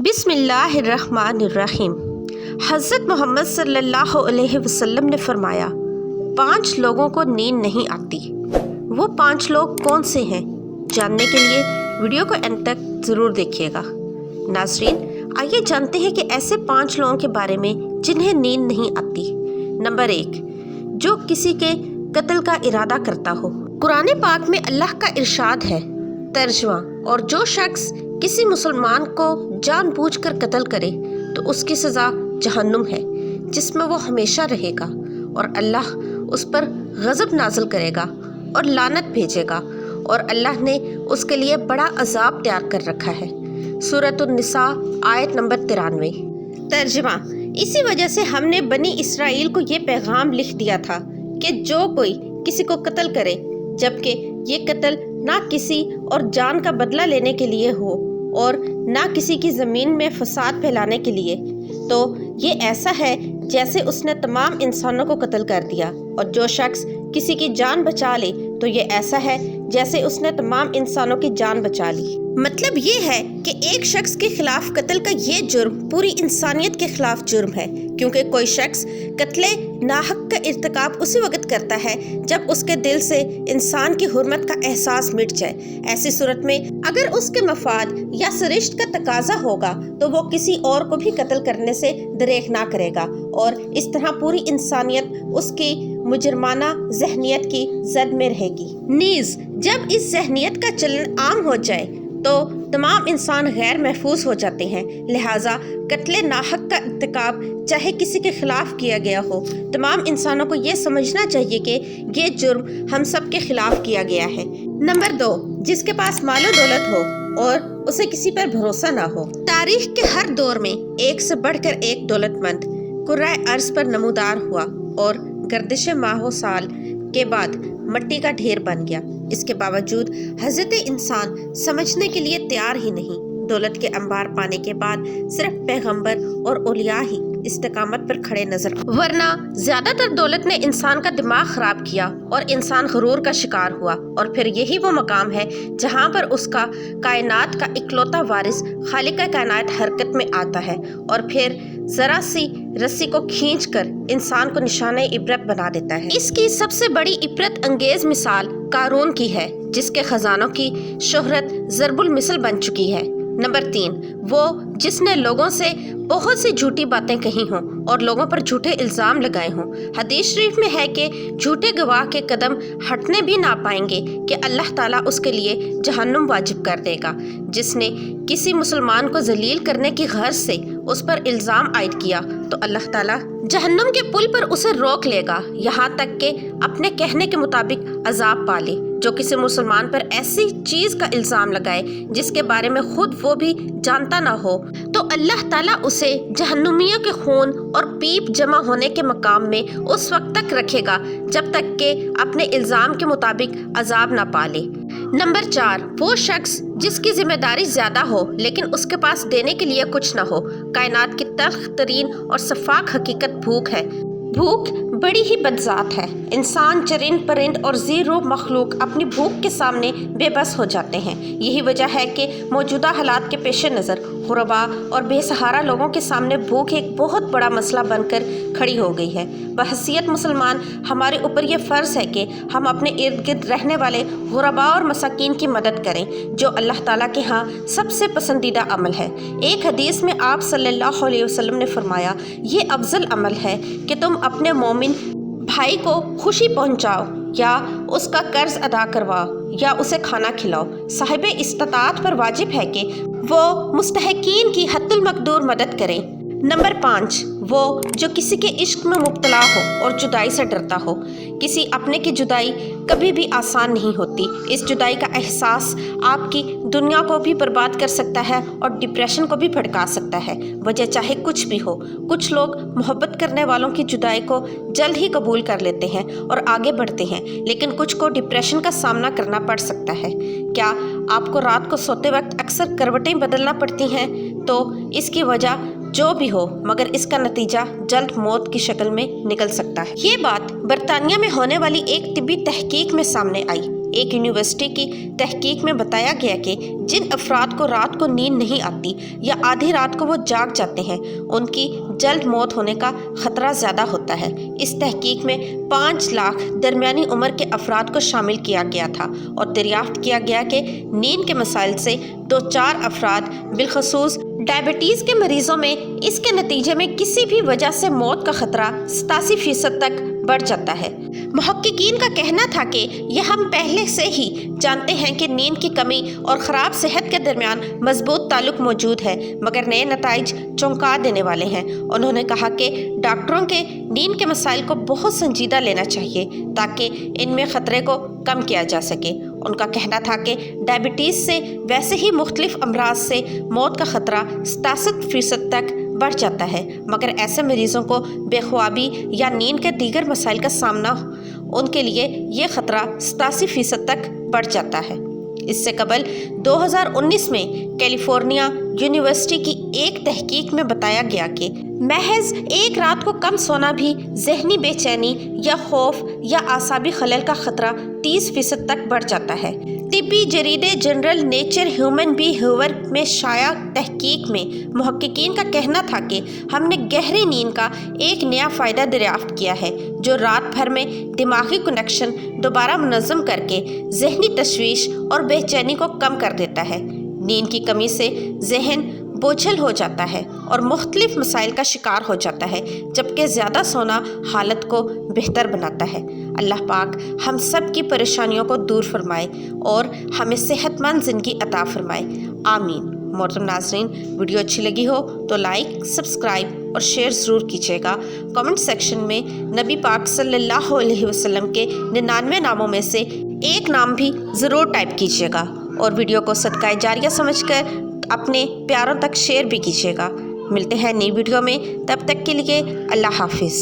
بسم اللہ الرحمن الرحیم۔ حضرت محمد صلی اللہ علیہ وسلم نے فرمایا 5 لوگوں کو نیند نہیں آتی۔ وہ 5 لوگ کون سے ہیں؟ جاننے کے لیے ویڈیو کو اینڈ تک ضرور دیکھیے گا۔ ناظرین، آئیے جانتے ہیں کہ ایسے 5 لوگوں کے بارے میں جنہیں نیند نہیں آتی۔ نمبر 1، جو کسی کے قتل کا ارادہ کرتا ہو۔ قرآن پاک میں اللہ کا ارشاد ہے، ترجمہ، اور جو شخص کسی مسلمان کو جان بوجھ کر قتل کرے تو اس کی سزا جہنم ہے، جس میں وہ ہمیشہ رہے گا، اور اللہ اس پر غضب نازل کرے گا اور لعنت بھیجے گا، اور اللہ نے اس کے لیے بڑا عذاب تیار کر رکھا ہے۔ سورۃ النساء آیت نمبر 93۔ ترجمہ، اسی وجہ سے ہم نے بنی اسرائیل کو یہ پیغام لکھ دیا تھا کہ جو کوئی کسی کو قتل کرے، جبکہ یہ قتل نہ کسی اور جان کا بدلہ لینے کے لیے ہو اور نہ کسی کی زمین میں فساد پھیلانے کے لیے، تو یہ ایسا ہے جیسے اس نے تمام انسانوں کو قتل کر دیا، اور جو شخص کسی کی جان بچا لے تو یہ ایسا ہے جیسے اس نے تمام انسانوں کی جان بچا لی۔ مطلب یہ ہے کہ ایک شخص کے خلاف قتل کا یہ جرم پوری انسانیت کے خلاف جرم ہے، کیونکہ کوئی شخص قتل ناحق کا ارتکاب اسی وقت کرتا ہے جب اس کے دل سے انسان کی حرمت کا احساس مٹ جائے۔ ایسی صورت میں اگر اس کے مفاد یا سرشت کا تقاضا ہوگا تو وہ کسی اور کو بھی قتل کرنے سے دریغ نہ کرے گا، اور اس طرح پوری انسانیت اس کی مجرمانہ ذہنیت کی زد میں رہے گی۔ نیز جب اس ذہنیت کا چلن عام ہو جائے تو تمام انسان غیر محفوظ ہو جاتے ہیں، لہٰذا قتل ناحق کا ارتکاب چاہے کسی کے خلاف کیا گیا ہو، تمام انسانوں کو یہ سمجھنا چاہیے کہ یہ جرم ہم سب کے خلاف کیا گیا ہے۔ نمبر 2، جس کے پاس مال و دولت ہو اور اسے کسی پر بھروسہ نہ ہو۔ تاریخ کے ہر دور میں ایک سے بڑھ کر ایک دولت مند کرۂ ارض پر نمودار ہوا اور گردش ماہ و سال کے بعد مٹی کا ڈھیر بن گیا۔ اس کے باوجود حضرت انسان سمجھنے کے لیے تیار ہی نہیں۔ دولت کے انبار پانے کے بعد صرف پیغمبر اور اولیاء ہی استقامت پر کھڑے نظر، ورنہ زیادہ تر دولت نے انسان کا دماغ خراب کیا اور انسان غرور کا شکار ہوا، اور پھر یہی وہ مقام ہے جہاں پر اس کا کائنات کا اکلوتا وارث خالق کائنات حرکت میں آتا ہے، اور پھر ذرا سی رسی کو کھینچ کر انسان کو نشانہ عبرت بنا دیتا ہے۔ اس کی سب سے بڑی عبرت انگیز مثال قارون کی ہے، جس کے خزانوں کی شہرت ضرب المثل بن چکی ہے۔ نمبر 3، وہ جس نے لوگوں سے بہت سی جھوٹی باتیں کہی ہوں اور لوگوں پر جھوٹے الزام لگائے ہوں۔ حدیث شریف میں ہے کہ جھوٹے گواہ کے قدم ہٹنے بھی نہ پائیں گے کہ اللہ تعالیٰ اس کے لیے جہنم واجب کر دے گا۔ جس نے کسی مسلمان کو ذلیل کرنے کی غرض سے اس پر الزام عائد کیا تو اللہ تعالیٰ جہنم کے پل پر اسے روک لے گا، یہاں تک کہ اپنے کہنے کے مطابق عذاب پالے۔ جو کسی مسلمان پر ایسی چیز کا الزام لگائے جس کے بارے میں خود وہ بھی جانتا نہ ہو، تو اللہ تعالیٰ اسے جہنمیوں کے خون اور پیپ جمع ہونے کے مقام میں اس وقت تک رکھے گا جب تک کہ اپنے الزام کے مطابق عذاب نہ پالے۔ نمبر 4، وہ شخص جس کی ذمہ داری زیادہ ہو لیکن اس کے پاس دینے کے لیے کچھ نہ ہو۔ کائنات کی تلخ ترین اور شفاف حقیقت بھوک ہے۔ بھوک بڑی ہی بدذات ہے۔ انسان، چرند پرند اور ذی روح مخلوق اپنی بھوک کے سامنے بے بس ہو جاتے ہیں۔ یہی وجہ ہے کہ موجودہ حالات کے پیش نظر غرباء اور بے سہارا لوگوں کے سامنے بھوک ایک بہت بڑا مسئلہ بن کر کھڑی ہو گئی ہے۔ بحیثیت مسلمان ہمارے اوپر یہ فرض ہے کہ ہم اپنے ارد گرد رہنے والے غرباء اور مساکین کی مدد کریں، جو اللہ تعالیٰ کے ہاں سب سے پسندیدہ عمل ہے۔ ایک حدیث میں آپ صلی اللہ علیہ وسلم نے فرمایا، یہ افضل عمل ہے کہ تم اپنے مومن بھائی کو خوشی پہنچاؤ، یا اس کا قرض ادا کرواؤ، یا اسے کھانا کھلاؤ۔ صاحب استطاعت پر واجب ہے کہ وہ مستحقین کی حد المقدور مدد کریں۔ نمبر 5، وہ جو کسی کے عشق میں مبتلا ہو اور جدائی سے ڈرتا ہو۔ کسی اپنے کی جدائی کبھی بھی آسان نہیں ہوتی۔ اس جدائی کا احساس آپ کی دنیا کو بھی برباد کر سکتا ہے اور ڈپریشن کو بھی بھڑکا سکتا ہے، وجہ چاہے کچھ بھی ہو۔ کچھ لوگ محبت کرنے والوں کی جدائی کو جلد ہی قبول کر لیتے ہیں اور آگے بڑھتے ہیں، لیکن کچھ کو ڈپریشن کا سامنا کرنا پڑ سکتا ہے۔ کیا آپ کو رات کو سوتے وقت اکثر کروٹیں بدلنا پڑتی ہیں؟ تو اس کی وجہ جو بھی ہو، مگر اس کا نتیجہ جلد موت کی شکل میں نکل سکتا ہے۔ یہ بات برطانیہ میں ہونے والی ایک طبی تحقیق میں سامنے آئی۔ ایک یونیورسٹی کی تحقیق میں بتایا گیا کہ جن افراد کو رات کو نیند نہیں آتی یا آدھی رات کو وہ جاگ جاتے ہیں ان کی جلد موت ہونے کا خطرہ زیادہ ہوتا ہے۔ اس تحقیق میں 5 لاکھ درمیانی عمر کے افراد کو شامل کیا گیا تھا اور دریافت کیا گیا کہ نیند کے مسائل سے 2-4 افراد بالخصوص ڈائبٹیز کے مریضوں میں اس کے نتیجے میں کسی بھی وجہ سے موت کا خطرہ 87% تک بڑھ جاتا ہے۔ محققین کا کہنا تھا کہ یہ ہم پہلے سے ہی جانتے ہیں کہ نیند کی کمی اور خراب صحت کے درمیان مضبوط تعلق موجود ہے، مگر نئے نتائج چونکا دینے والے ہیں۔ انہوں نے کہا کہ ڈاکٹروں کے نیند کے مسائل کو بہت سنجیدہ لینا چاہیے تاکہ ان میں خطرے کو کم کیا جا سکے۔ ان کا کہنا تھا کہ ڈائبٹیز سے ویسے ہی مختلف امراض سے موت کا خطرہ 67% تک بڑھ جاتا ہے، مگر ایسے مریضوں کو بے خوابی یا نیند کے دیگر مسائل کا سامنا ان کے لیے یہ خطرہ 87% تک بڑھ جاتا ہے۔ اس سے قبل 2019 میں کیلیفورنیا یونیورسٹی کی ایک تحقیق میں بتایا گیا کہ محض ایک رات کو کم سونا بھی ذہنی بے چینی یا خوف یا اعصابی خلل کا خطرہ 30% تک بڑھ جاتا ہے۔ طبی جریدے جنرل نیچر ہیومن بیہیویئر میں شائع تحقیق میں محققین کا کہنا تھا کہ ہم نے گہری نیند کا ایک نیا فائدہ دریافت کیا ہے جو رات بھر میں دماغی کنیکشن دوبارہ منظم کر کے ذہنی تشویش اور بے چینی کو کم کر دیتا ہے۔ نیند کی کمی سے ذہن بوجھل ہو جاتا ہے اور مختلف مسائل کا شکار ہو جاتا ہے، جبکہ زیادہ سونا حالت کو بہتر بناتا ہے۔ اللہ پاک ہم سب کی پریشانیوں کو دور فرمائے اور ہمیں صحت مند زندگی عطا فرمائے، آمین۔ محترم ناظرین، ویڈیو اچھی لگی ہو تو لائک، سبسکرائب اور شیئر ضرور کیجیے گا۔ کمنٹ سیکشن میں نبی پاک صلی اللہ علیہ وسلم کے 99 ناموں میں سے ایک نام بھی ضرور ٹائپ کیجیے گا اور ویڈیو کو صدقہ جاریہ سمجھ کر اپنے پیاروں تک شیئر بھی کیجیے گا۔ ملتے ہیں نئی ویڈیو میں، تب تک کے لیے اللہ حافظ۔